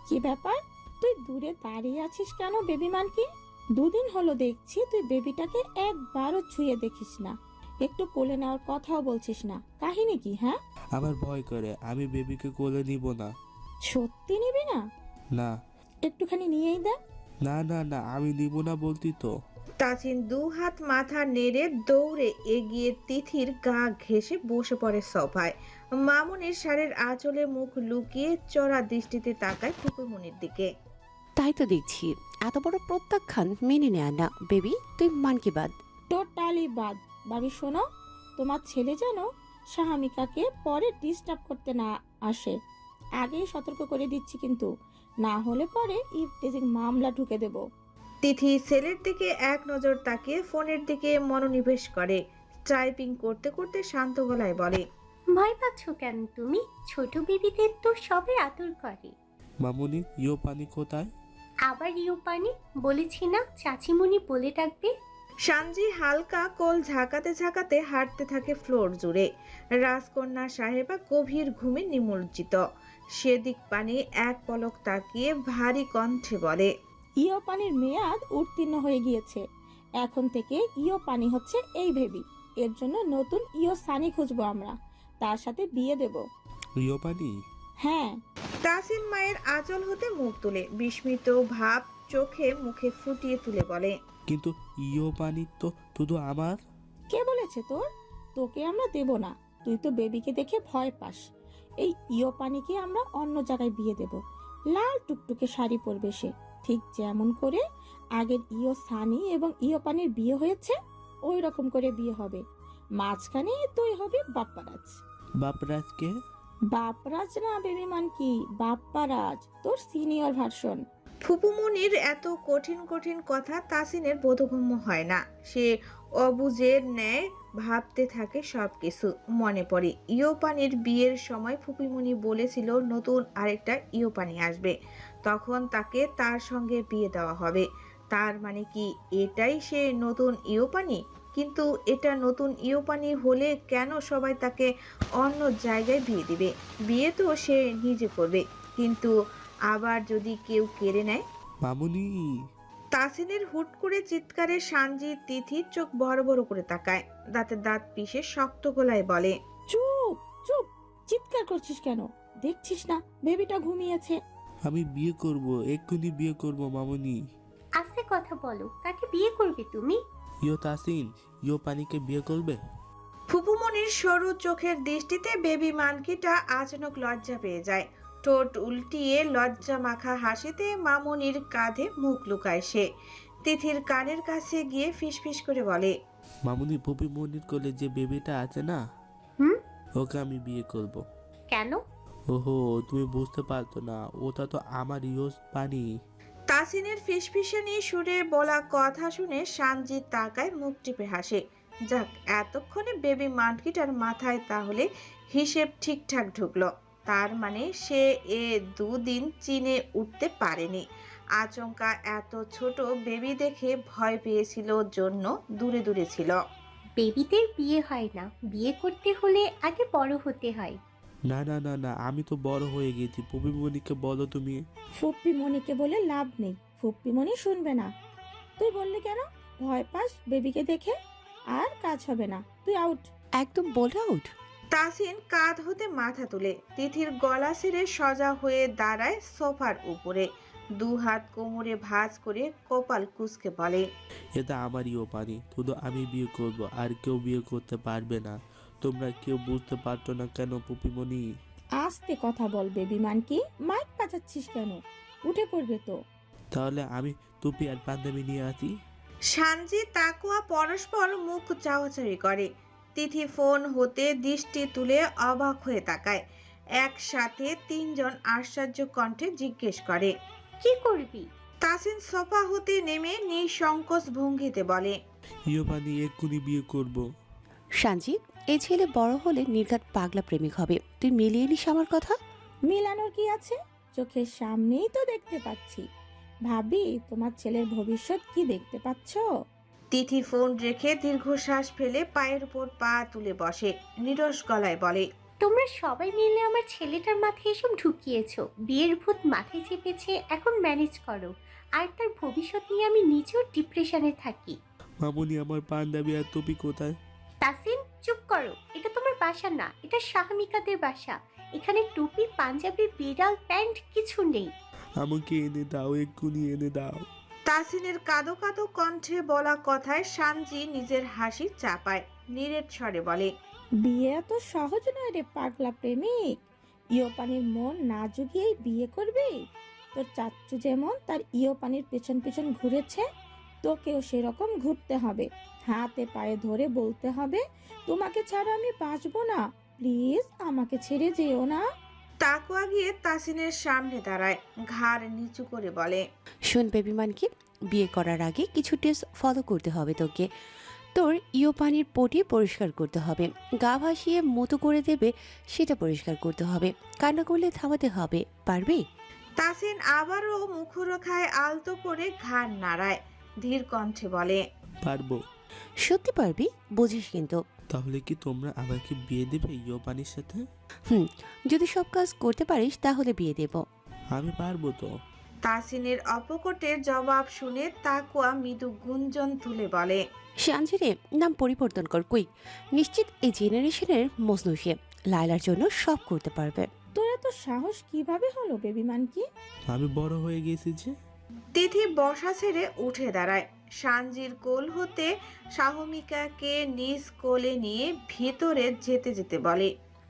কি ব্যাপার, তুই দূরে দাঁড়িয়ে আছিস কেন বেবি মানকি? দুদিন হলো দেখছি তুই বেবিটাকে একবারও ছুঁয়ে দেখিস না, একটু কোলে নেওয়ার কথাও বলছিস না। কাহিনী কি হ্যাঁ? আমার ভয় করে, আমি বেবিকে কোলে নিব না। সত্যি নিবি না? না একটুখানি নিয়েই দে। না না না, আমি নিব না বলতি তো। তাসিন দু হাত মাথা নেড়ে দৌড়ে এগিয়ে তিথির গা ঘেঁষে বসে পড়ে সোফায়। মামুনির শাড়ির আঁচলে মুখ লুকিয়ে চড়া দৃষ্টিতে তাকায় ফুপুমনির দিকে। তাই তো দেখছি, এত বড় প্রত্যাখ্যান মেনে নেয় না। বেবি তুই মান কি বাদ। টোটালি বাদ। ভাবি শোনো, তোমার ছেলে যেন সাহামিকাকে পরে ডিস্টার্ব করতে না আসে, আগেই সতর্ক করে দিচ্ছি কিন্তু, না হলে পরে ইফটিজিং মামলা ঢুকে দেব। তিথি ছেলের দিকে এক নজর তাকিয়ে ফোনের দিকে মনোনিবেশ করে। টাইপিং করতে করতে শান্ত গলায় বলে, ভয় পাচ্ছ কেন তুমি? ছোট বেবিদের তো সবাই আদর করে। মামুনি, ইয়ো পানি কোথায়? আবার ইউ পানি বলেছি না, চাচিমণি বলে ডাকবে। সানজি হালকা কোল ঝাঁকাতে ঝাঁকাতে হাঁটতে থাকে ফ্লোর জুড়ে। রাজকন্যা সাহেবা গভীর ঘুমে নিমজ্জিত। সেদিক পানি এক পলক তাকিয়ে ভারী কণ্ঠে বলে, ইও পানির মেয়াদ উত্তীর্ণ হয়ে গিয়েছে, এখন থেকে ইও পানি হচ্ছে এই ভেবি। এর জন্য নতুন ইও সানি খুঁজবো আমরা, তার সাথে বিয়ে দেব। ইয়ো পানি? হ্যাঁ। তাসিন মায়ের আঁচল হতে মুখ তুলে বিস্মিত ভাব চোখে মুখে ফুটিয়ে তুলে বলে, কিন্তু ইয়ো পানি তো শুধু আমার। কে বলেছে তোর? তোকে আমরা দেব না, তুই তো বেবিকে দেখে ভয় পাস। এই ইও পানিকে আমরা অন্য জায়গায় বিয়ে দেব। লাল টুকটুকে শাড়ি পরবে সে, ঠিক যেমন করে আগের ইও সানি এবং ইও পানির বিয়ে হয়েছে ওই রকম করে বিয়ে হবে। মাঝখানে তুই হবি বাপ্পারাজ। বাপরাজকে? বাপরাজ না বেবি মানকি, বাপ্পারাজ, তোর সিনিয়র ভার্সন। ফুপুমনির এত কঠিন কঠিন কথা তাসিনের বোধগম্য হয় না। সে অবুঝের ন্যায় ভাবতে থাকে সবকিছু। মনে পড়ে ইয়োপানির বিয়ের সময় ফুপিমনি বলেছিল নতুন আরেকটা ইয়োপানি আসবে, তখন তাকে তার সঙ্গে বিয়ে দেওয়া হবে। তার মানে কি এটাই সে নতুন ইয়োপানি? কিন্তু এটা নতুন ইয়োপানি হলে কেন সবাই তাকে অন্য জায়গায় বিয়ে দিবে? বিয়ে তো সে নিজে করবে, কিন্তু আবার যদি কেউ কেড়ে নেয়? মামুনি! তাসিনের হুট করে চিৎকারে সানজি তিথির চোখ বড় বড় করে তাকায়। দাঁতে দাঁত পিষে শক্ত গলায় বলে, চুপ চুপ, চিৎকার করছিস কেন? দেখছিস না বেবিটা ঘুমিয়েছে? আমি বিয়ে করব, এক্ষুনি বিয়ে করব মামুনি। আস্তে কথা বলো, কাকে বিয়ে করবে তুমি? ইয়ো তাসিন, ইয়ো পানিকে বিয়ে করবে? ফুপুমনির সরু চোখের দৃষ্টিতে বেবি মানকিটা আচানক লজ্জা পেয়ে যায়। ঠোঁট উল্টিয়ে লজ্জা মাখা হাসিতে মামুনির কাঁধে মুখ লুকায় সে। তিথির কানের কাছে গিয়ে ফিসফিস করে বলে, মামুনি, পপি মনির কোলে যে বেবিটা আছে না, হুম? ওকে আমি বিয়ে করব। কেন? ওহো, তুমি বুঝতে পারতো না, ওটা তো আমার ইয়ো পানি। তাসিনের ফিসফিসানি সুরে বলা কথা শুনে সানজিৎ তাকায়, মুখ টিপে হাসে। যাক, এতক্ষণে বেবি মানকিটার মাথায় তাহলে হিসেব ঠিকঠাক ঢুকলো। তার মানে সে দুদিন চীনে উঠতে পারেনি। আচমকা এত ছোট বেবি দেখে ভয় পেয়েছিল জন্য দূরে দূরে ছিল। বেবিদের বিয়ে হয় না, বিয়ে করতে হলে আগে বড় হতে হয়। না না না না, আমি তো বড় হয়ে গেছি। পপি মনিকে বলো তুমি। ফুপ্পি মনিকে বলে লাভ নেই, ফুপ্পি মনি শুনবে না। তুই বললি কেন? ভয় পাস বেবিকে দেখে? আর কাজ হবে না, তুই আউট। একদম বলে আউট। তাসিন কাঁধ হতে মাথা তুলে তিথির গলা ছেড়ে সজা হয়ে দাঁড়ায় সোফার উপরে। দু হাত কোমরে ভাঁজ করে কপাল কুঁচকে বলে, এটা আমার ইয়ো পানি, শুধু আমি বিয়ে করব, আর কেউ বিয়ে করতে পারবে না। তোমরা কেউ বুঝতে পারতো না কেন পপিমণি? আস্তে কথা বল বেবি মানকি, মাইক বাজাচ্ছিস কেন? উঠে পড়বে তো। তাহলে আমি টুপি আর পাঞ্জাবি নিয়ে আসি। সানজি তাকুয়া পরস্পর মুখ চাওয়াচাওয়ি করে। তিথি ফোন হতে দৃষ্টি তুলে অবাক হয়ে তাকায়। একসাথে তিনজন আশ্চর্য কণ্ঠে জিজ্ঞেস করে, কি করবি? তাসিন সোফা হতে নেমে নিঃসংকোচ ভঙ্গিতে বলে, ইয়ো পানি, এক্ষুনি বিয়ে করব। সানজিৎ, এই ছেলে বড় হলে নির্ঘাত পাগলা প্রেমিক হবে। তুই মিলিয়ে নিস আমার কথা। মিলানোর কি আছে? চোখের সামনেই তো দেখতে পাচ্ছি। ভাবি, তোমার ছেলের ভবিষ্যৎ কি দেখতে পাচ্ছ? তিথি ফোন রেখে দীর্ঘশ্বাস ফেলে পায়ের উপর পা তুলে বসে, নিরস গলায় বলে, তোমরা সবাই মিলে আমার ছেলেটার মাথায় এসব ঢুকিয়েছো। বিয়ের ভূত মাথায় চেপেছে, এখন ম্যানেজ করো। আর তার ভবিষ্যৎ নিয়ে আমি নিজেও ডিপ্রেশনে থাকি। মামুনি, আমার পাঞ্জাবি আর টুপি কোথায়? তাসিন, চুপ করো। এটা তোমার বাসা না, এটা শাহমিকাদের বাসা। এখানে টুপি, পাঞ্জাবি, বিড়াল, প্যান্ট কিছু নেই। আমাকে এনে দাও, এক্ষুনি এনে দাও। তাসিনের কাঁদো কাঁদো কণ্ঠে বলা কথায় সানজি নিজের হাসি চাপায়, নিরেট স্বরে বলে, বিয়ে এত সহজ নয় রে পাগলা প্রেমিক। ইয়োপানির মন না জুগিয়েই বিয়ে করবি? তোর চাচ্চু যেমন তার ইয়োপানির পেছন পেছন ঘুরেছে, তোকেও সেরকম ঘুরতে হবে। হাতে পায়ে ধরে বলতে হবে, তোমাকে ছাড়া আমি বাঁচবো না, প্লিজ আমাকে ছেড়ে যেও না। তাকুয়া গিয়ে তাসিনের সামনে দাঁড়ায়, ঘাড় নিচু করে বলে, শোন বেবিমানকে, বিয়ে করার আগে কিছু টিপস ফলো করতে হবে তোকে। তোর ইয়োপানির পটি পরিষ্কার করতে হবে, গা ভাসিয়ে মতো করে দেবে সেটা পরিষ্কার করতে হবে, কান্না করলে থামাতে হবে, পারবি? তাসিন আবারও মুখরোখায় আলতো করে ঘাড় নাড়ায়, ধীর কণ্ঠে বলে, পারবো। সত্যি পারবি? বুঝিস কিন্তু। তাহলে কি তোমরা আমাকে বিয়ে দেবে ইয়োপানির সাথে? যদি সব কাজ করতে পারিস তাহলে বিয়ে দেব। আমি পারবো তো। তাসিনের অপকটের জবাব শুনে তাকুয়া মৃদু গুঞ্জন তুলে বলে, সানজিরে, নাম পরিবর্তন কর কুইক। নিশ্চিত এই জেনারেশনের মজনু সে, লায়লার জন্য সব করতে পারবে। তোর এত সাহস কিভাবে হলো বেবিমান কি? আমি বড় হয়ে গেছি যে। তিথি বসা ছেড়ে উঠে দাঁড়ায়, সানজির কোল হতে শাহমিকাকে নিজ কোলে নিয়ে ভেতরে যেতে যেতে বলে,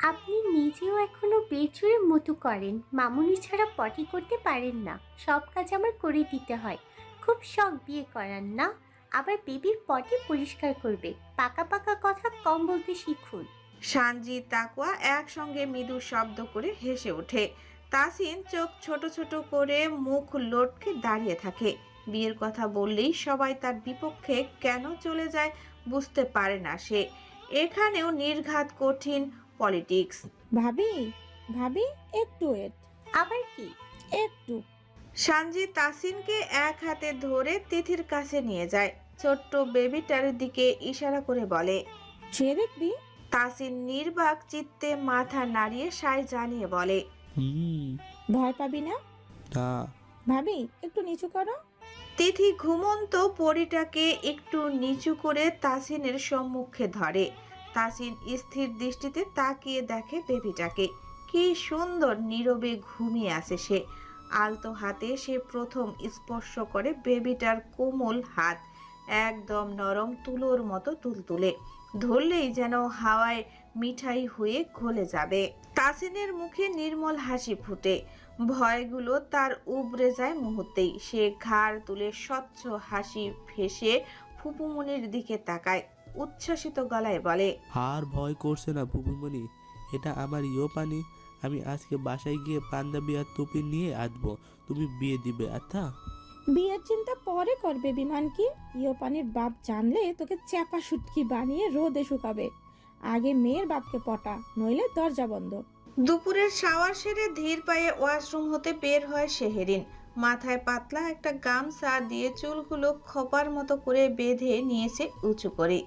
আপনি নিজেও এখনো বেচুরের মতো করেন। মামুনি ছাড়া পটি করতে পারেন না, সব কাজ আমার করে দিতে হয়। খুব শখ বিয়ে করার না? আবার বেবির পটি পরিষ্কার করবে। পাকা পাকা কথা কম বলতে শিখুন। সানজি তাকুয়া একসঙ্গে মৃদু শব্দ করে হেসে ওঠে। তাসিন চোখ ছোট ছোট করে মুখ লটকে দাঁড়িয়ে থাকে। বিয়ের কথা বললেই সবাই তার বিপক্ষে কেন চলে যায় বুঝতে পারে না সে। এখানেও নির্ঘাত কঠিন পলিটিক্স। ভাবি, ভাবি, একটু ওয়েট। আবার কি? একটু। সানজি তাসিনকে এক হাতে ধরে তিথির কাছে নিয়ে যায়, ছোট্ট বেবিটার দিকে ইশারা করে বলে। সে দেখবি। তাসিন নির্বাক চিত্তে মাথা নাড়িয়ে সায় জানিয়ে বলে, ভয় পাবি না? না। ভাবি, একটু নিচু করো। তিথি ঘুমন্ত পরিটাকে একটু নিচু করে তাসিনের সম্মুখে ধরে। তাসিন স্থির দৃষ্টিতে তাকিয়ে দেখে বেবিটাকে। কি সুন্দর নীরবে ঘুমিয়ে আছে সে। আলতো হাতে সে প্রথম স্পর্শ করে বেবিটার কোমল হাত, একদম নরম তুলোর মতো তুলতুলে, ধরলেই যেন হাওয়ায় মিঠাই হয়ে গলে যাবে। তাসিনের মুখে নির্মল হাসি ফুটে, ভয়গুলো তার উবরে যায় মুহূর্তেই। সে ঘাড় তুলে স্বচ্ছ হাসি ফেসে ফুপুমনির দিকে তাকায়, উচ্ছ্বাসিত গলায় বলে, আর ভয় করছে না ফুপুমনি, এটা আমার ইয়োপানি। আমি আজকে বাসায় গিয়ে পাঞ্জাবি আর টুপি নিয়ে আসবো, তুমি বিয়ে দিবে। আচ্ছা? বিয়ের চিন্তা পরে করবে বিমান কি। ইয়োপানির বাপ জানলে তোকে চ্যাপা শুটকি বানিয়ে রোদে শুকাবে। আগে মেয়ের বাপকে পটা, নইলে দরজা বন্ধ। দুপুরের শাওয়ার সেরে ধীর পায়ে ওয়াশরুম হতে বের হয় শেহেরিন। মাথায় পাতলা একটা গামছা দিয়ে চুলগুলো খোপার মতো করে বেঁধে নিয়েছে উঁচু করে।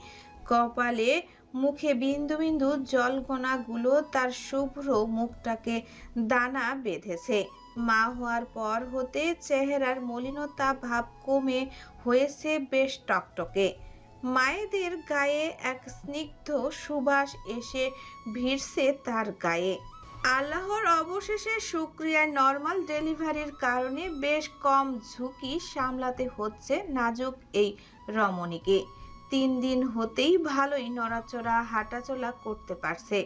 কপালে মুখে বিন্দু বিন্দু জলকণাগুলো তার শুভ্র মুখটাকে দানা বেঁধেছে। মা হওয়ার পর হতে চেহারার মলিনতা ভাব কমে হয়েছে বেশ টকটকে। মায়েদের গায়ে এক স্নিগ্ধ সুবাস এসে ভিড়ছে তার গায়ে। আল্লাহর অবশেষে শুকরিয়ায় নর্মাল ডেলিভারির কারণে বেশ কম ঝুঁকি সামলাতে হচ্ছে নাজুক এই রমণীকে। 3 দিন হতেই ভালোই নড়াচড়া হাঁটাচলা করতে পারছে।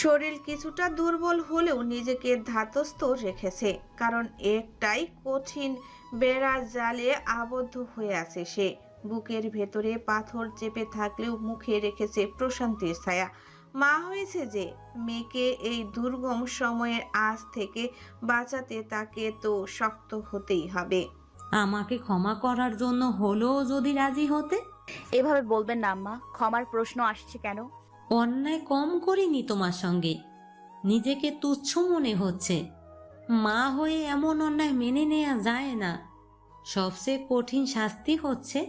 শরীর কিছুটা দুর্বল হলেও নিজেকে ধাতস্থ রেখেছে, কারণ একটাই কঠিন বেড়া জালে আবদ্ধ হয়ে আছে সে। বুকের ভেতরে পাথর চেপে থাকলেও মুখে রেখেছে প্রশান্তির ছায়া। মা হয়েছে যে, মেয়েকে এই দুর্গম সময়ের আজ থেকে বাঁচাতে তাকে তো শক্ত হতেই হবে। আমাকে ক্ষমা করার জন্য হলেও যদি রাজি হতে। এভাবে বলবেন না আম্মা, ক্ষমার প্রশ্ন আসছে কেন? অন্যায় কম করিনি তোমার সঙ্গে, নিজেকে তুচ্ছ মনে হচ্ছে। মা হয়ে এমন অন্যায় মেনে নেওয়া যায় না। সবচেয়ে কঠিন শাস্তি হচ্ছে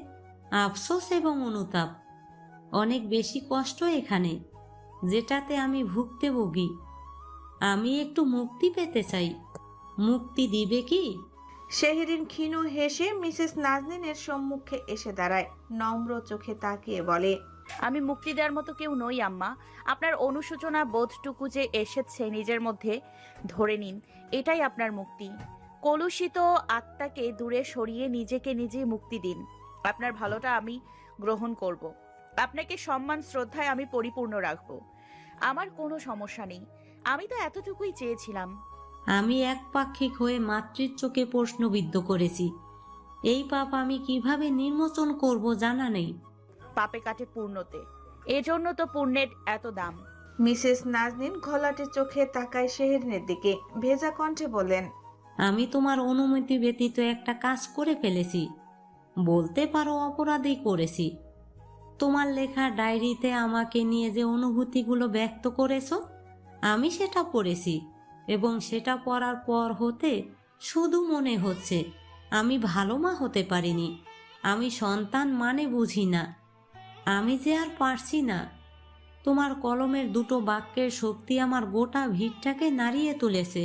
আফসোস এবং অনুতাপ। অনেক বেশি কষ্ট এখানে। যেটাতে আমি ভুক্তভোগী। আমি একটু মুক্তি পেতে চাই। মুক্তি দিবে কি? শেহরিন ক্ষীণ হেসে মিসেস নাজনীনের সম্মুখে এসে দাঁড়ায়, নম্র চোখে তাকিয়ে বলে, আমি মুক্তি দেওয়ার মতো কেউ নই আম্মা। আপনার অনুশোচনা বোধটুকু যে এসেছে নিজের মধ্যে, ধরে নিন এটাই আপনার মুক্তি। কলুষিত আত্মাকে দূরে সরিয়ে নিজেকে নিজেই মুক্তি দিন। আপনার ভালোটা আমি গ্রহণ করব। আপনাকে সম্মান শ্রদ্ধায় আমি পরিপূর্ণ রাখব। আমার কোনো সমস্যা নেই। আমি তো এতটুকুই চেয়েছিলাম। আমি একপাক্ষিক হয়ে মাতৃর চোখে প্রশ্নবিদ্ধ করেছি। এই পাপ আমি কিভাবে নির্মোচন করব জানা নেই। পাপে কাটে পূর্ণতে, এজন্য তো পুণ্যের এত দাম। মিসেস নাজনীন ঘোলাটে চোখে তাকায় শেহরিনের দিকে, ভেজা কণ্ঠে বলেন, আমি তোমার অনুমতি ব্যতীত একটা কাজ করে ফেলেছি। বলতে পারো অপরাধই করেছি। তোমার লেখা ডায়েরিতে আমাকে নিয়ে যে অনুভূতিগুলো ব্যক্ত করেছো, আমি সেটা পড়েছি এবং সেটা পড়ার পর হতে শুধু মনে হচ্ছে আমি ভালো মা হতে পারিনি। আমি সন্তান মানে বুঝি না। আমি যে আর পারছি না। তোমার কলমের দুটো বাক্যের শক্তি আমার গোটা ভিড়টাকে নাড়িয়ে তুলেছে।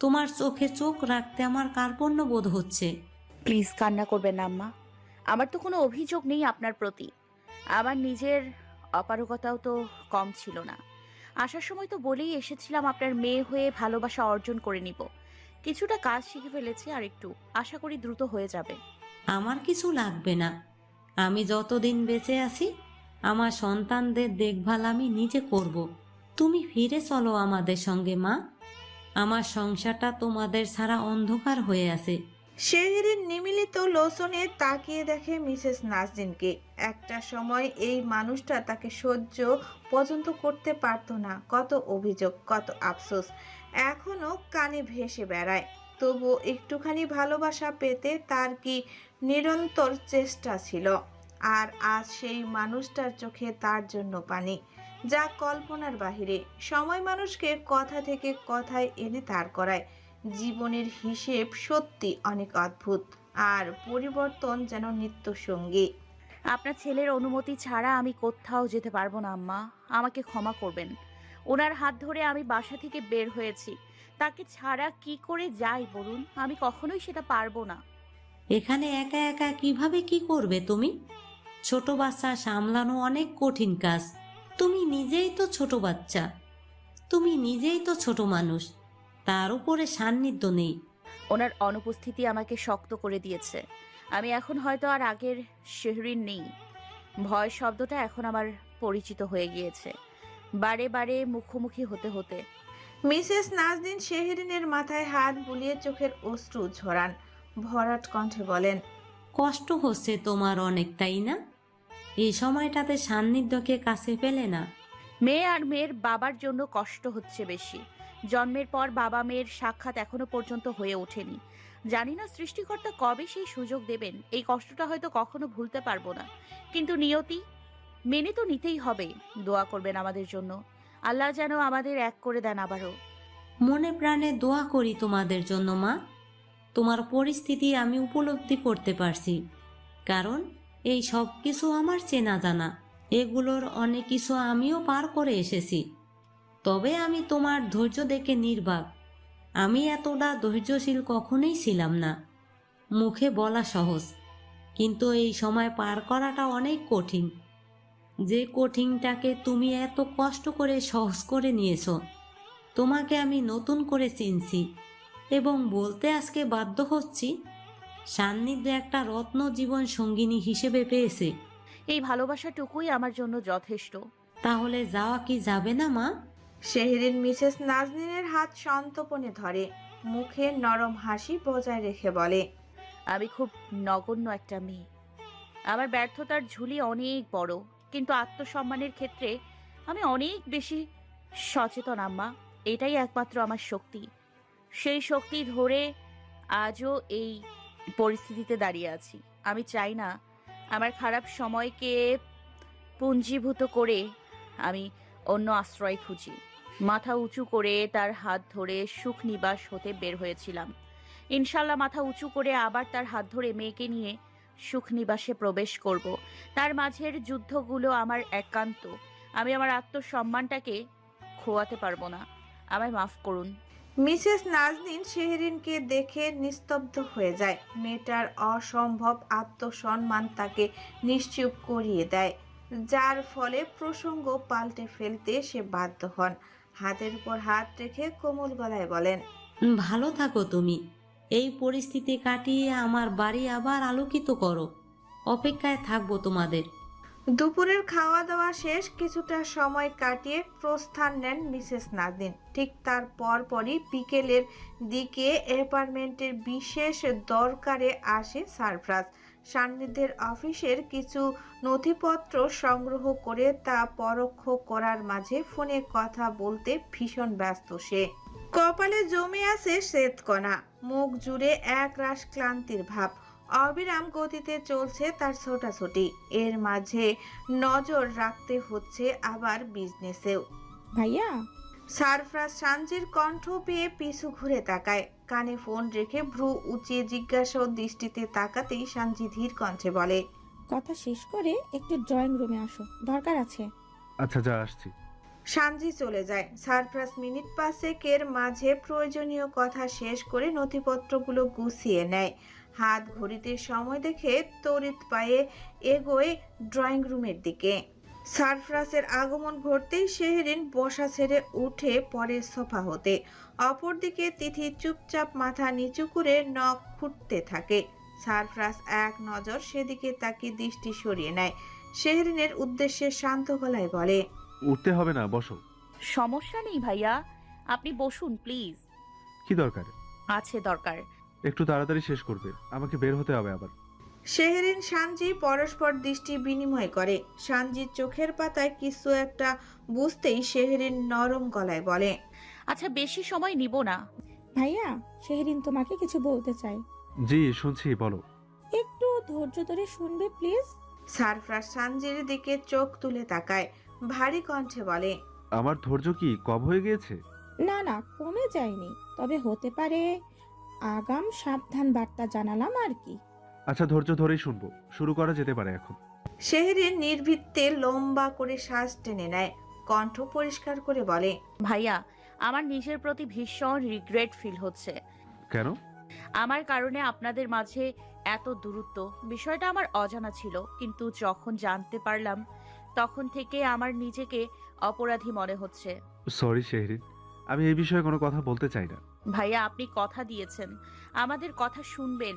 তোমার চোখে চোখ রাখতে আমার কার্পণ্য বোধ হচ্ছে। প্লিজ কান্না করবেন না আম্মা। আমার তো কোনো অভিযোগ নেই আপনার প্রতি। আমার নিজের অপারগতাও তো কম ছিল না। আসার সময় তো বলেই এসেছিলাম আপনার মেয়ে হয়ে ভালোবাসা অর্জন করে নিব। কিছুটা কাজ শিখে ফেলেছি, আর একটু, আশা করি দ্রুত হয়ে যাবে। আমার কিছু লাগবে না। আমি যতদিন বেঁচে আছি আমার সন্তানদের দেখভাল আমি নিজে করব। তুমি ফিরে চলো আমাদের সঙ্গে মা। আমার সংসারটা তোমাদের ছাড়া অন্ধকার হয়ে আছে। শেহরিন নিমিলিত লোচনে তাকিয়ে দেখে মিসেস নাজনীনকে। একটা সময় এই মানুষটা তাকে সহ্য পর্যন্ত করতে পারতো না। কত অভিযোগ, কত আফসোস এখনো কানে ভেসে বেড়ায়। তবুও একটুখানি ভালোবাসা পেতে তার কি নিরন্তর চেষ্টা ছিল। আর আজ সেই মানুষটার চোখে তার জন্য পানি, যা কল্পনার বাহিরে। সময় মানুষকে কথা থেকে কথায় এনে দাঁড় করায়। জীবনের হিসেব সত্যি অনেক অদ্ভুত, আর পরিবর্তন যেন নিত্য সঙ্গী। আপনার ছেলের অনুমতি ছাড়া আমি কোথাও যেতে পারবো না আম্মা। আমাকে ক্ষমা করবেন। ওনার হাত ধরে আমি বাসা থেকে বের হয়েছি। তাকে ছাড়া কি করে যাই বলুন? আমি কখনোই সেটা পারবো না। এখানে একা একা কিভাবে কি করবে তুমি? ছোট বাচ্চা সামলানো অনেক কঠিন কাজ। তুমি নিজেই তো ছোট বাচ্চা। তুমি নিজেই তো ছোট মানুষ। তার উপরে সান্নিধ্য নেই। ওনার অনুপস্থিতি আমাকে শক্ত করে দিয়েছে। আমি এখন হয়তো আর আগের শেহরিন নেই। ভয় শব্দটা এখন আমার পরিচিত হয়ে গিয়েছে, বারে বারে মুখোমুখি হতে হতে। মিসেস নাজনীন শেহরিনের মাথায় হাত বুলিয়ে চোখের অশ্রু ঝরান, ভরাট কণ্ঠে বলেন, কষ্ট হচ্ছে তোমার অনেক, তাই না? এই সময়টাতে সান্নিধ্যকে কাছে পেলে না। মেয়ে আর মেয়ের বাবার জন্য কষ্ট হচ্ছে বেশি। জন্মের পর বাবা মেয়ের সাক্ষাৎ এখনো পর্যন্ত হয়ে ওঠেনি। জানি না সৃষ্টিকর্তা কবে সেই সুযোগ দেবেন। এই কষ্টটা হয়তো কখনো ভুলতে পারবো না, কিন্তু নিয়তি মেনে তো নিতেই হবে। দোয়া করবেন আমাদের জন্য। আল্লাহ যেন আমাদের এক করে দেন আবারও। মনে প্রাণে দোয়া করি তোমাদের জন্য মা। তোমার পরিস্থিতি আমি উপলব্ধি করতে পারছি, কারণ এই সব কিছু আমার চেনা জানা। এগুলোর অনেক কিছু আমিও পার করে এসেছি। তবে আমি তোমার ধৈর্য দেখে নির্বাক। আমি এতটা ধৈর্যশীল কখনোই ছিলাম না। মুখে বলা সহজ, কিন্তু এই সময় পার করাটা অনেক কঠিন। যে কঠিনটাকে তুমি এত কষ্ট করে সহজ করে নিয়েছো। তোমাকে আমি নতুন করে চিনছি এবং বলতে আজকে বাধ্য হচ্ছি, সান্নিধ্য একটা রত্ন জীবন সঙ্গিনী হিসেবে পেয়েছে। এই ভালোবাসাটুকুই আমার জন্য যথেষ্ট। তাহলে যাওয়া কি যাবে না মা? শেহরিন মিসেস নাজনীনের হাত সন্তর্পণে ধরে, মুখে নরম হাসি বজায় রেখে বলে, আমি খুব নগণ্য একটা মেয়ে। আমার ব্যর্থতার ঝুলি অনেক বড়, কিন্তু আত্মসম্মানের ক্ষেত্রে আমি অনেক বেশি সচেতন আম্মা। এটাই একমাত্র আমার শক্তি। সেই শক্তি ধরে আজও এই পরিস্থিতিতে দাঁড়িয়ে আছি। আমি চাই না আমার খারাপ সময়কে পুঞ্জীভূত করে আমি অন্য আশ্রয় খুঁজি। মাথা উঁচু করে তার হাত ধরে সুখ নিবাস হতে বের হয়েছিলাম। ইনশাল্লাহ মাথা উঁচু করে আবার তার হাত ধরে মেয়েকে নিয়ে সুখ নিবাসে প্রবেশ করব। তার মাঝের যুদ্ধগুলো আমার একান্ত। আমি আমার আত্মসম্মানটাকে খোয়াতে পারবো না। আমায় মাফ করুন। মিসেস নাজনীন শেহরিনকে দেখে নিস্তব্ধ হয়ে যায়। মেয়েটার অসম্ভব আত্মসম্মান তাকে নিশ্চুপ করিয়ে দেয়, যার ফলে প্রসঙ্গ পাল্টে ফেলতে সে বাধ্য হন। হাতের উপর হাত রেখে কোমল গলায় বলেন, ভালো থাকো তুমি। এই পরিস্থিতি কাটিয়ে আমার বাড়ি আবার আলোকিত করো। অপেক্ষায় থাকবো তোমাদের। দুপুরের খাওয়া দাওয়া শেষ, কিছুটা সময় কাটিয়ে প্রস্থান নেন মিসেস নাজনীন। ঠিক তার পরপরই বিকেলের দিকে অ্যাপার্টমেন্টের বিশেষ দরকারে আসে সারফরাজ। সান্নিধ্যের অফিসের কিছু নথিপত্র সংগ্রহ করে তা পরোক্ষ করার মাঝে ফোনে কথা বলতে ভীষণ ব্যস্ত সে। কপালে জমে আছে শ্বেতকণা, মুখ জুড়ে একরাশ ক্লান্তির ভাব। অবিরাম গতিতে চলছে তার ছোটাছুটি, এর মাঝে নজর রাখতে হচ্ছে আবার বিজনেসেও। ভাইয়া, সারফরাজ সানজির কণ্ঠ পেয়ে পিছু ঘুরে তাকায়। কানে ফোন রেখে ভ্রু উঁচিয়ে জিজ্ঞাসা দৃষ্টিতে তাকাতেই সানজি ধীর কণ্ঠে বলে, কথা শেষ করে একটু ড্রয়িং রুমে আসো, দরকার আছে। আচ্ছা, যা আসছি। সানজি চলে যায়। সারফরাজ মিনিট পাঁচেকের মাঝে প্রয়োজনীয় কথা শেষ করে নথিপত্রগুলো গুছিয়ে নেয়। হাত ঘড়িতে সময় দেখে তড়িৎ পায়ে এগোয় ড্রয়িং রুমের দিকে। সারফরাজের আগমন ঘটতেই শেহরিন বসা ছেড়ে উঠে পড়ে সোফা হতে। অপরদিকে তিথি চুপচাপ মাথা নিচু করে নখ খুঁটতে থাকে। সারফরাজ এক নজর সেদিকে তাকিয়ে দৃষ্টি সরিয়ে নেয়। শেহরিনের উদ্দেশ্যে শান্ত গলায় বলে, উঠতে হবে না, বসো। সমস্যা নেই ভাইয়া, আপনি বসুন প্লিজ। কি দরকার? আছে দরকার। একটু তাড়াতাড়ি শেষ করবে, আমাকে বের হতে হবে আবার। শেহরিন সানজি পরস্পর দৃষ্টি বিনিময় করে। সানজির চোখের পাতায় কিছু একটা বুঝতেই শেহরিন নরম গলায় বলে, আচ্ছা বেশি সময় নিব না। ভাইয়া, শেহরিন তোমাকে কিছু বলতে চাই। জি, শুনছি, বলো। একটু ধৈর্য ধরে শুনবে প্লিজ। সারফরাজ সানজির দিকে চোখ তুলে তাকায়, ভারী কণ্ঠে বলে, আমার ধৈর্য কি কম হয়ে গিয়েছে? না না, কমে যায়নি, তবে হতে পারে। আগাম সাবধান বার্তা জানালাম আর কি। আচ্ছা, ধৈর্য ধরেই শুনবো। শুরু করা যেতে পারে এখন। শেহরিন নির্ভীকতে লম্বা করে শ্বাস টেনে নেয়, কণ্ঠ পরিষ্কার করে বলে, ভাইয়া, আমার নিজের প্রতি ভীষণ রিগ্রেট ফিল হচ্ছে। কেন? আমার কারণে আপনাদের মাঝে এত দূরত্ব। বিষয়টা আমার অজানা ছিল, কিন্তু যখন জানতে পারলাম তখন থেকে আমার নিজেকে অপরাধী মনে হচ্ছে। সরি শেহরিন, আমি এই বিষয়ে কোনো কথা বলতে চাই না। ভাইয়া, আপনি কথা দিয়েছেন আমাদের কথা শুনবেন।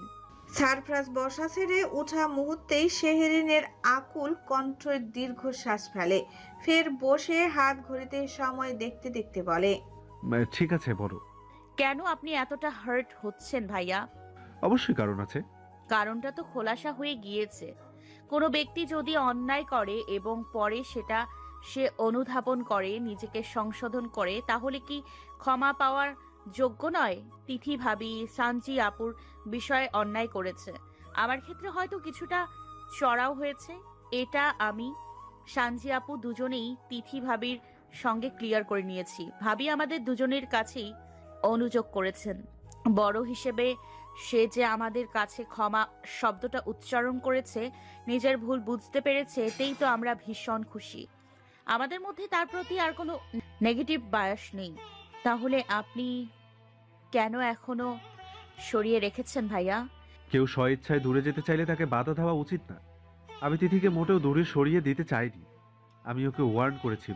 সারফরাজ বসা ছেড়ে ওঠা মুহূর্তেই শেহরিনের আকুল কণ্ঠের দীর্ঘশ্বাস ফেলে। ফের বসে হাত ঘড়িতে সময় দেখতে দেখতে বলে, ঠিক আছে, বলো। কেন আপনি এতটা হার্ট হচ্ছেন ভাইয়া? অবশ্যই কারণ আছে। কারণটা তো খোলাসা হয়ে গিয়েছে। কোনো ব্যক্তি যদি অন্যায় করে এবং পরে সেটা সে অনুধাবন করে, নিজেকে সংশোধন করে, তাহলে কি ক্ষমা পাওয়ার যোগ্য নয়? তিথি ভাবি সানজি আপুর বিষয়ে অন্যায় করেছে, আমার ক্ষেত্রে হয়তো কিছুটা চড়াও হয়েছে। এটা আমি সানজি আপু দুজনেই তিথি ভাবির সঙ্গে ক্লিয়ার করে নিয়েছি। ভাবি আমাদের দুজনের কাছেই অনুযোগ করেছেন। বড় হিসেবে সে যে আমাদের কাছে ক্ষমা শব্দটা উচ্চারণ করেছে, নিজের ভুল বুঝতে পেরেছে, এতেই তো আমরা ভীষণ খুশি। আমাদের মধ্যে তার প্রতি আর কোনো নেগেটিভ বায়াস নেই। তাহলে আপনি কেন এখনো সরিয়ে রেখেছেন ভাইয়া? কেউ স্বইচ্ছায় দূরে যেতে চাইলে তাকে বাধা দেওয়া উচিত না। আমি তিথিকে মোটেও দূরে সরিয়ে দিতে চাইনি। আমি ওকে ওয়ার্ন করেছি,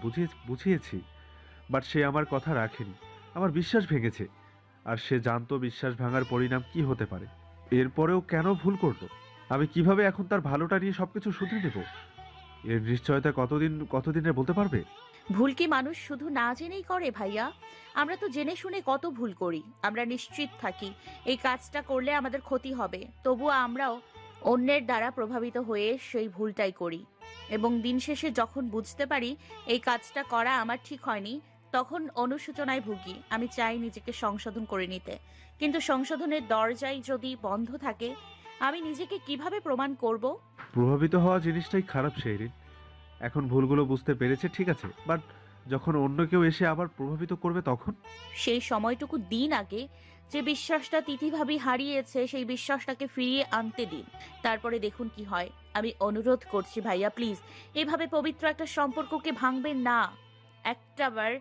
বুঝিয়েছি, বাট সে আমার কথা রাখেনি, আমার বিশ্বাস ভেঙেছে। আর সে জানতো বিশ্বাস ভাঙার পরিণাম কি হতে পারে। এরপরেও কেন ভুল করলো? আমি কিভাবে এখন তার ভালোটা নিয়ে সবকিছু শুধরে দেব? এর নিশ্চয়তা কতদিনে বলতে পারবে? ভুল কি মানুষ শুধু না জেনেই করে ভাইয়া? আমরা তো জেনে শুনে কত ভুল করি। আমরা নিশ্চিত থাকি এই কাজটা করলে আমাদের ক্ষতি হবে, তবুও আমরাও অন্যের দ্বারা প্রভাবিত হয়ে সেই ভুলটাই করি। এবং দিন শেষে যখন বুঝতে পারি এই কাজটা করা আমার ঠিক হয়নি, তখন অনুশোচনায় ভুগি। আমি চাই নিজেকে সংশোধন করে নিতে, কিন্তু সংশোধনের দরজাই যদি বন্ধ থাকে, আমি নিজেকে কিভাবে প্রমাণ করব? প্রভাবিত হওয়া জিনিসটাই খারাপ শেহরিন। এখন ভুলগুলো বুঝতে পেরেছে, ঠিক আছে, বাট যখন অন্য কেউ এসে আবার প্রভাবিত করবে তখন? সেই সময়টুকু দিন আগে যে বিশ্বাসটা তিথি ভাবি হারিয়েছে সেই বিশ্বাসটাকে ফিরিয়ে আনতে দিন, তারপরে দেখুন কি হয়। আমি অনুরোধ করছি ভাইয়া, প্লিজ এভাবে পবিত্র একটা সম্পর্ককে ভাঙবেন না। একটাবার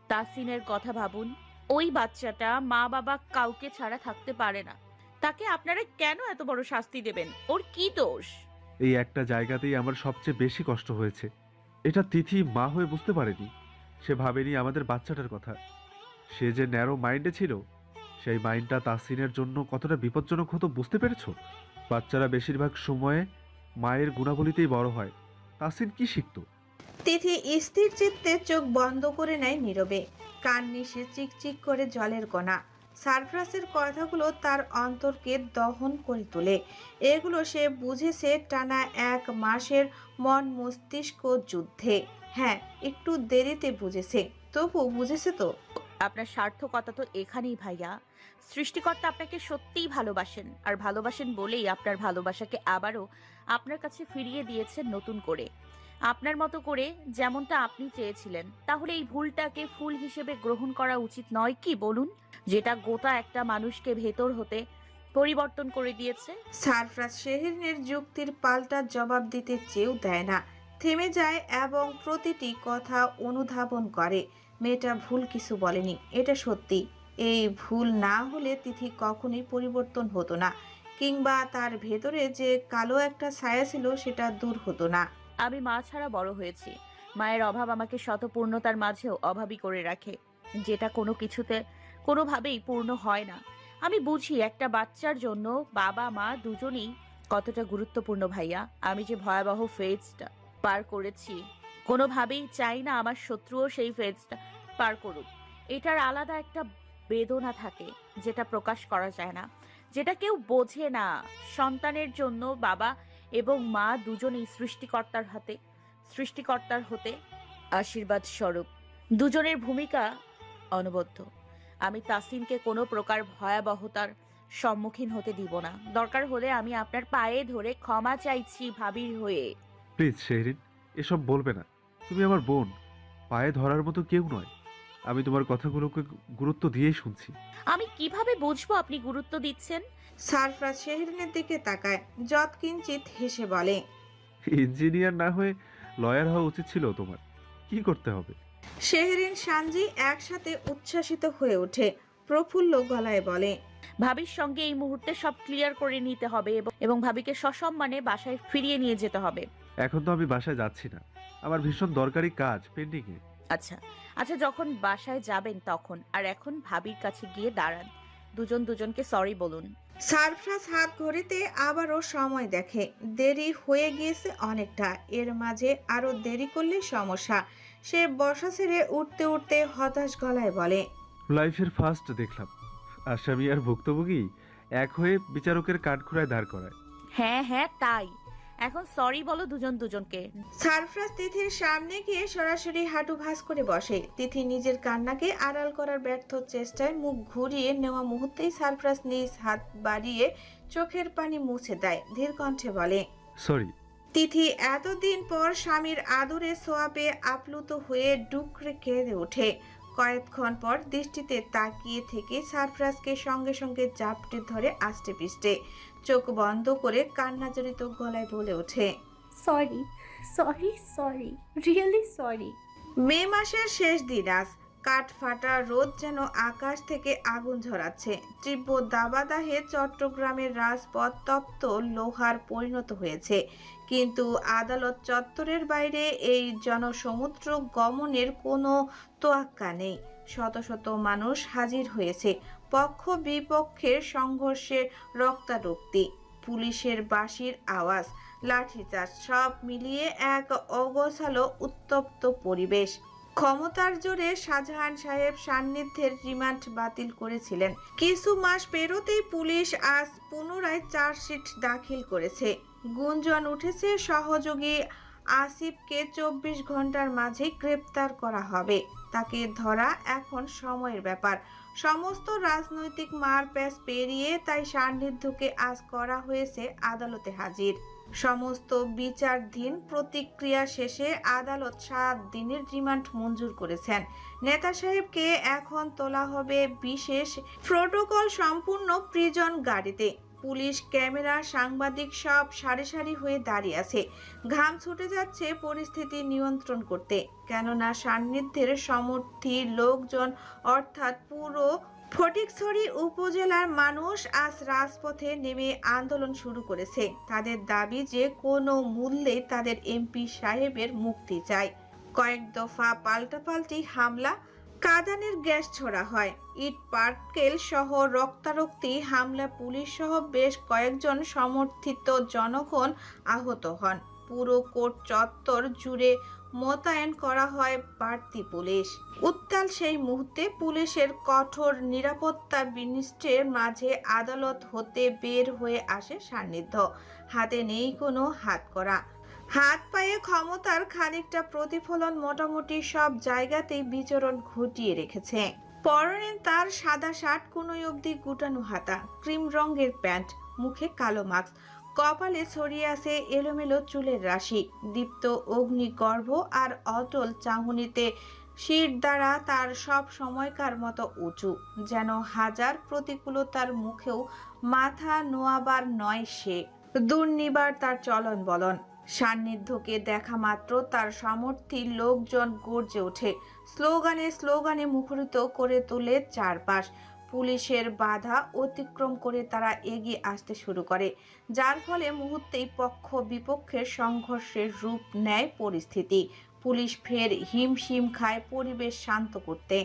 তাসিনের কথা ভাবুন। ওই বাচ্চাটা মা বাবা কাউকে ছাড়া থাকতে পারে না, তাকে আপনারা কেন এত বড় শাস্তি দেবেন? ওর কি দোষ? এই একটা জায়গাতেই আমার সবচেয়ে বেশি কষ্ট হয়েছে। এটা তিথি মা হয়ে বুঝতে পারেনি। সে ভাবেনি আমাদের বাচ্চাটার কথা। সে যে ন্যারো মাইন্ডে ছিল, সেই মাইন্ডটা তাসিনের জন্য কতটা বিপজ্জনক হতো বুঝতে পেরেছো? বাচ্চারা বেশিরভাগ সময়ে মায়ের গুণাবলীতেই বড় হয়। তাসিন কি শিখতো? তিথি স্থির চিত্তে চোখ বন্ধ করে নেয় নীরবে, কান নিশে চিকচিক করে জলের কণা। সারফরাজের কথাগুলো তার অন্তরকে দহন করে তোলে। এগুলো সে বুঝেছে টানা 1 মাসের মন মস্তিষ্ক যুদ্ধে। হ্যাঁ, একটু দেরিতে বুঝেছে, তবু বুঝেছে তো। আপনার সার্থকতা তো এখানেই ভাইয়া। সৃষ্টিকর্তা আপনাকে সত্যিই ভালোবাসেন, আর ভালোবাসেন বলেই আপনার ভালোবাসাকে আবারও আপনার কাছে ফিরিয়ে দিয়েছেন নতুন করে, আপনার মতো করে, যেমনটা আপনি চেয়েছিলেন। তাহলে এই ভুলটাকে ফুল হিসেবে গ্রহণ করা উচিত নয় কি বলুন, যেটা গোটা একটা মানুষকে ভেতর হতে পরিবর্তন করে দিয়েছে? সারফরাজ শেহরিনের যুক্তির পাল্টা জবাব দিতে চেয়েও দেয় না, থেমে যায় এবং প্রতিটি কথা অনুধাবন করে। মেয়েটা ভুল কিছু বলেনি, এটা সত্যি। এই ভুল না হলে তিথি কখনোই পরিবর্তন হতো না, কিংবা তার ভেতরে যে কালো একটা ছায়া ছিল সেটা দূর হতো না। আমি মা ছাড়া বড় হয়েছি। মায়ের অভাব আমাকে শতপূর্ণতার মাঝেও অভাবী করে রাখে, যেটা কোনো কিছুতে কোনোভাবেই পূর্ণ হয় না। আমি বুঝি একটা বাচ্চার জন্য বাবা মা দুজনেই কতটা গুরুত্বপূর্ণ ভাইয়া। আমি যে ভয়াবহ ফেজটা পার করেছি, কোনোভাবেই চাই না আমার শত্রুও সেই ফেজটা পার করুক। এটার আলাদা একটা বেদনা থাকে, যেটা প্রকাশ করা যায় না, যেটা কেউ বোঝে না। সন্তানের জন্য বাবা এবং মা দুজনেই সৃষ্টিকর্তার হতে আশীর্বাদ স্বরূপ। দুজনের ভূমিকা অনবদ্য। আমি তাসিনকে কোনো প্রকার ভয়াবহতার সম্মুখীন হতে দিব না। দরকার হলে আমি আপনার পায়ে ধরে ক্ষমা চাইছি ভাবির হয়ে। প্লিজ শেহরিন, এসব বলবে না। তুমি আমার বোন, পায়ে ধরার মতো কেউ নয়। আমি তোমার কথাগুলোকে গুরুত্ব দিয়েই শুনছি। আমি কিভাবে বুঝবো আপনি গুরুত্ব দিচ্ছেন? সারফরাজ শেহরিনের দিকে তাকায়, যৎকিঞ্চিত হেসে বলে, ইঞ্জিনিয়ার না হয়ে লয়ার হওয়া উচিত ছিল তোমার। কি করতে হবে? শেহরিন সানজি একসাথে উচ্ছ্বাসিত হয়ে ওঠে, প্রফুল্ল গলায় বলে, ভাবির সঙ্গে এই মুহূর্তে সব ক্লিয়ার করে নিতে হবে এবং ভাবিকে সসম্মানে বাসায় ফিরিয়ে নিয়ে যেতে হবে। এখন তো আমি বাসায় যাচ্ছি না, আমার ভীষণ দরকারি কাজ পেন্ডিংয়ে। আচ্ছা আচ্ছা, যখন বাসায় যাবেন তখন। আর এখন ভাবির কাছে গিয়ে দাঁড়ান, দুজন দুজনকে সরি বলুন। সারফরাজ হাত ঘড়িতে আবারও সময় দেখে, দেরি হয়ে গিয়েছে অনেকটা। এর মাঝে আরো দেরি করলে সমস্যা। সে বসা ছেড়ে উঠতে উঠতে হতাশ গলায় বলে, লাইফের ফার্স্ট দেখলাম আসামি আর ভুক্তভোগী এক হয়ে বিচারকের কাঠখোড়ায় দাঁড় করায়। হ্যাঁ হ্যাঁ তাই, এখন সরি বলো দুজন দুজনকে। সারফরাজ তিথির সামনে গিয়ে সরাসরি হাঁটু ভাঁজ করে বসে। তিথি নিজের কান্নাকে আড়াল করার ব্যর্থ চেষ্টায় মুখ ঘুরিয়ে নেওয়া মুহূর্তেই সারফরাজ নিজ হাত বাড়িয়ে চোখের পানি মুছে দেয়, ধীর কণ্ঠে বলে, সরি। তিথি এতদিন পর স্বামীর আদরে ছোঁয়া পেয়ে আপ্লুত হয়ে ডুকরে কেঁদে ওঠে। কয়েকক্ষণ পর দৃষ্টিতে তাকিয়ে থেকে সারফরাজকে সঙ্গে সঙ্গে জাপটে ধরে আষ্টে পিষ্টে, চোখ বন্ধ করে কান্নাজড়িত গলায় বলে ওঠে, sorry sorry sorry, really sorry. মে মাসের শেষ দিন আজ। কাঠ ফাটা রোদ যেন আকাশ থেকে আগুন ঝরাচ্ছে। তীব্র দাবাদাহে চট্টগ্রামের রাজপথ তপ্ত লোহার পরিণত হয়েছে। কিন্তু আদালত চত্বরের বাইরে এই জনসমুদ্র গমনের কোনো তোয়াক্কা নেই। শত শত মানুষ হাজির হয়েছে, পক্ষ বিপক্ষের সংঘর্ষে রক্তারক্তি, পুলিশের বাঁশির আওয়াজ, লাঠিচার্জ, সব মিলিয়ে এক অগোছালো উত্তপ্ত পরিবেশ। ক্ষমতার জোরে শাহজাহান সাহেব সান্নিধ্যের রিমান্ড বাতিল করেছিলেন। কিছু মাস পেরোতেই পুলিশ আজ পুনরায় চার্জশিট দাখিল করেছে। গুঞ্জন উঠেছে সহযোগী আসিফকে 24 ঘন্টার মাঝে গ্রেপ্তার করা হবে। তাকে ধরা এখন সময়ের ব্যাপার। সমস্ত রাজনৈতিক মারপ্যাচ পেরিয়ে তাই সান্নিধ্যকে আজ করা হয়েছে আদালতে হাজির। সমস্ত বিচারাধীন প্রতিক্রিয়া শেষে আদালত 7 দিনের রিমান্ড মঞ্জুর করেছেন। নেতা সাহেবকে এখন তোলা হবে বিশেষ প্রোটোকল সম্পূর্ণ প্রিজন গাড়িতে। পুলিশ, ক্যামেরা, সাংবাদিক সব সারি সারি হয়ে দাঁড়িয়ে আছে। ঘাম ছুটে যাচ্ছে পরিস্থিতি নিয়ন্ত্রণ করতে, কেননা সান্নিধ্যের সমর্থী লোকজন অর্থাৎ পুরো ফটিকছড়ি উপজেলার মানুষ আজ রাজপথে নেমে আন্দোলন শুরু করেছে। তাদের দাবি যে কোনো মূল্যে তাদের এমপি সাহেবের মুক্তি চাই। কয়েক দফা পাল্টাপাল্টি হামলা, কাঁদানের গ্যাস ছোড়া হয়, ইট পাটকেল সহ রক্তারক্তি হামলা, পুলিশ সহ বেশ কয়েকজন সমর্থিত জনগণ আহত হন। পুরো কোর্ট চত্বর জুড়ে মোতায়েন করা হয় বাড়তি পুলিশ। উত্তাল সেই মুহূর্তে পুলিশের কঠোর নিরাপত্তা বিনিষ্টের মাঝে আদালত হতে বের হয়ে আসে সান্নিধ্য। হাতে নেই কোনো হাতকড়া, হাত পায়ে ক্ষমতার খানিকটা প্রতিফলন মোটামুটি সব জায়গাতেই বিচরণ ঘটিয়ে রেখেছে। পরনে তার সাদা শার্ট, কোনোই অবধি গুটানো হাতা, ক্রিম রঙের প্যান্ট, মুখে কালো মাস্ক, কপালে ছড়িয়ে আছে এলোমেলো চুলের রাশি। দীপ্ত অগ্নিগর্ভ আর অটল চাহনিতে শির দ্বারা তার সব সময়কার মতো উঁচু, যেন হাজার প্রতিকূলতার মুখেও মাথা নোয়াবার নয় সে। দুর্নিবার তার চলন বলন। সান্নিধ্যকে দেখা মাত্র তার সমর্থী লোকজন গর্জে ওঠে, স্লোগানে স্লোগানে মুখরিত করে তোলে চারপাশ। পুলিশের বাধা অতিক্রম করে তারা এগিয়ে আসতে শুরু করে, যার ফলে মুহূর্তেই পক্ষ বিপক্ষের সংঘর্ষের রূপ নেয় পরিস্থিতি। পুলিশ ফের হিমশিম খায় পরিবেশ শান্ত করতে।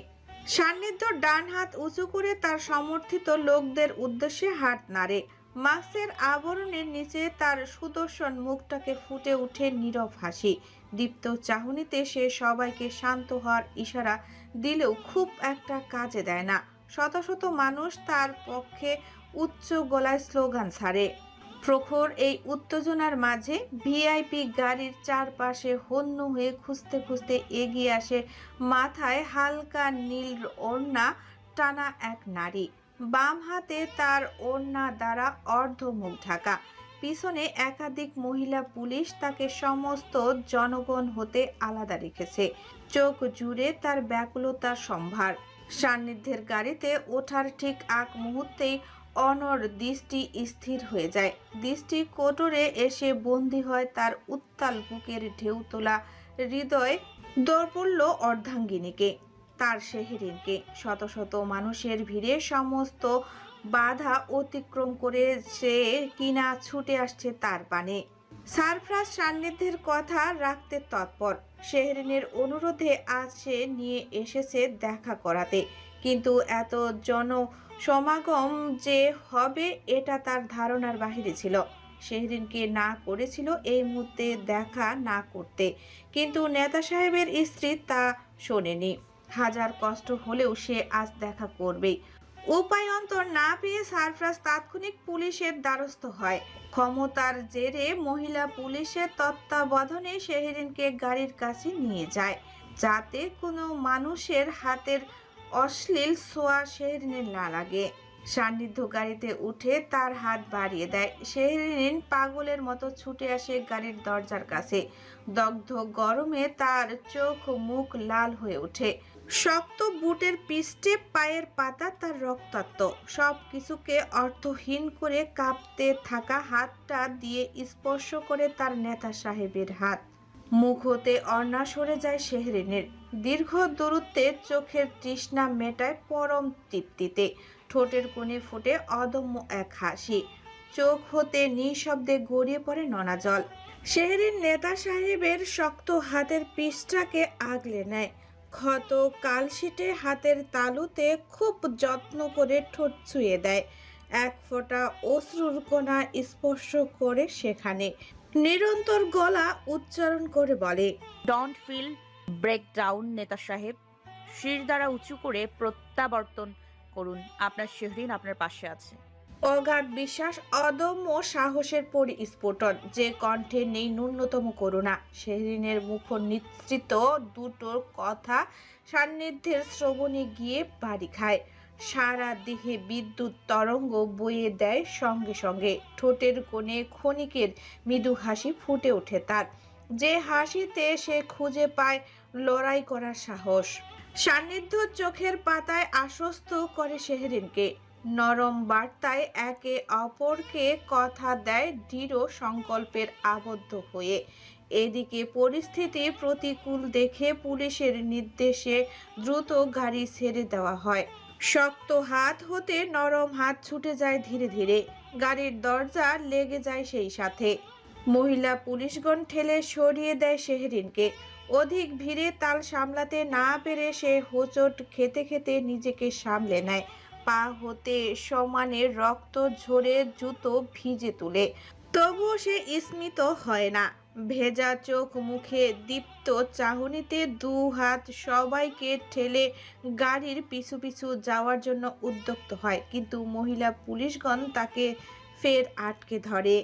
সান্নিধ্য ডান হাত উঁচু করে তার সমর্থিত লোকদের উদ্দেশ্যে হাত নাড়ে। মাস্কের আবরণের নিচে তার সুদর্শন মুখটাকে ফুটে উঠে নীরব হাসি। দীপ্ত চাহনিতে সে সবাইকে শান্ত হওয়ার ইশারা দিলেও খুব একটা কাজে দেয় না। শত শত মানুষ তার পক্ষে উচ্চ গলায় স্লোগান ছাড়ে। প্রখর এই উত্তেজনার মাঝে ভিআইপি গাড়ির চারপাশে হন্য হয়ে খুঁজতে খুঁজতে এগিয়ে আসে মাথায় হালকা নীল ওড়না টানা এক নারী। বাম হাতে তার ওড়না দ্বারা অর্ধ মুখ ঢাকা, পিছনে একাধিক মহিলা পুলিশ তাকে সমস্ত জনগণ হতে আলাদা রেখেছে। চোখ জুড়ে তার ব্যাকুলতার সম্ভার। সান্নিধ্যের গাড়িতে ওঠার ঠিক আগ মুহূর্তেই অনর দৃষ্টি স্থির হয়ে যায়। দৃষ্টি কোটরে এসে বন্দী হয় তার উত্তাল বুকের ঢেউ তোলা হৃদয় দৌড়পড়ল অর্ধাঙ্গিনীকে, তার শেহরিনকে। শত শত মানুষের ভিড়ে সমস্ত বাধা অতিক্রম করে সে কিনা ছুটে আসছে তার পানে। সারফরাজ সান্নিধ্যের কথা রাখতে তৎপর। শেহরিনের অনুরোধে আজ সে নিয়ে এসেছে দেখা করাতে, কিন্তু এত জনসমাগম যে হবে এটা তার ধারণার বাহিরে ছিল। শেহরিনকে না করেছিল এই মুহূর্তে দেখা না করতে, কিন্তু নেতা সাহেবের স্ত্রী তা শোনেনি। হাজার কষ্ট হলেও সে আজ দেখা করবেই। উপায় অন্তর না পেয়ে সারফরাজ তাৎক্ষণিক পুলিশের দ্বারস্থ হয়। ক্ষমতার জেরে মহিলা পুলিশের তত্ত্বাবধানে শেহরিনকে গাড়ির কাছে নিয়ে যায়, যাতে কোনো মানুষের হাতের অশ্লীল ছোঁয়া শেহরিনের না লাগে। সান্নিধ্য গাড়িতে উঠে তার হাত বাড়িয়ে দেয়। শেহরিন পাগলের মতো ছুটে আসে গাড়ির দরজার কাছে। দগ্ধ গরমে তার চোখ মুখ লাল হয়ে ওঠে। শক্ত বুটের পিষ্টে পায়ের পাতা তার রক্তাক্ত। সব কিছুকে অর্থহীন করে কাঁপতে থাকা হাতটা দিয়ে স্পর্শ করে তার নেতা সাহেবের হাত। মুখ হতে অর্ণা সরে যায় শেহরিনের। দীর্ঘ দূরত্বে চোখের তৃষ্ণা মেটায় পরম তৃপ্তিতে। ঠোঁটের কোণে ফোটে অদম্য এক হাসি। চোখ হতে নিঃশব্দে গড়িয়ে পড়ে নোনা জল। শেহরিন নেতা সাহেবের শক্ত হাতের পিঠটাকে আগলে নেয়। ক্ষত কালশিটে হাতের তালুতে খুব যত্ন করে ঠোঁট ছুঁয়ে দেয়। এক ফোঁটা অশ্রুর কণা স্পর্শ করে সেখানে। নিরন্তর গলা উচ্চারণ করে বলে, ডোন্ট ফিল ব্রেকডাউন নেতা সাহেব। শির দ্বারা উঁচু করে প্রত্যাবর্তন করুন, আপনার শেহরিন আপনার পাশে আছে। অগাধ বিশ্বাস, অদম্য সাহসের পরিস্ফুটন, যে কণ্ঠে নেই ন্যূনতম করুণা। শেহরিনের মুখ নিঃসৃত দুটো কথা সান্নিধ্যের শ্রবণে গিয়ে বাড়ি খায়। সারা দেহে বিদ্যুৎ তরঙ্গ বয়ে দেয় সঙ্গে সঙ্গে। ঠোঁটের কোণে ক্ষণিকের মৃদু হাসি ফুটে ওঠে তার, যে হাসিতে সে খুঁজে পায় লড়াই করার সাহস। সান্নিধ্য চোখের পাতায় আশ্বস্ত করে শেহরিনকে। নরম বার্তায় একে অপরকে কথা দেয় দৃঢ় সংকল্পের আবদ্ধ হয়ে। এদিকে পরিস্থিতি প্রতিকূল দেখে পুলিশের নির্দেশে দ্রুত গাড়ি ছেড়ে দেওয়া হয়। শক্ত হাত হতে নরম হাত ছুটে যায় ধীরে ধীরে। গাড়ির দরজা লেগে যায় সেই সাথে। মহিলা পুলিশগণ ঠেলে সরিয়ে দেয় শেহরিনকে। অধিক ভিড়ে তাল সামলাতে না পেরে সে হোঁচট খেতে খেতে নিজেকে সামলে নেয়। পা হতে সমানে রক্ত ঝরে জুতো ভিজে তুলে, তবুও সে স্মিত হয় না। ভেজা চোখ মুখে দীপ্ত চাহনিতে দু হাত সবাইকে ঠেলে গাড়ির পিছু পিছু যাওয়ার জন্য উদ্যত হয়, কিন্তু মহিলা পুলিশগণ তাকে ফের আটকে ধরে।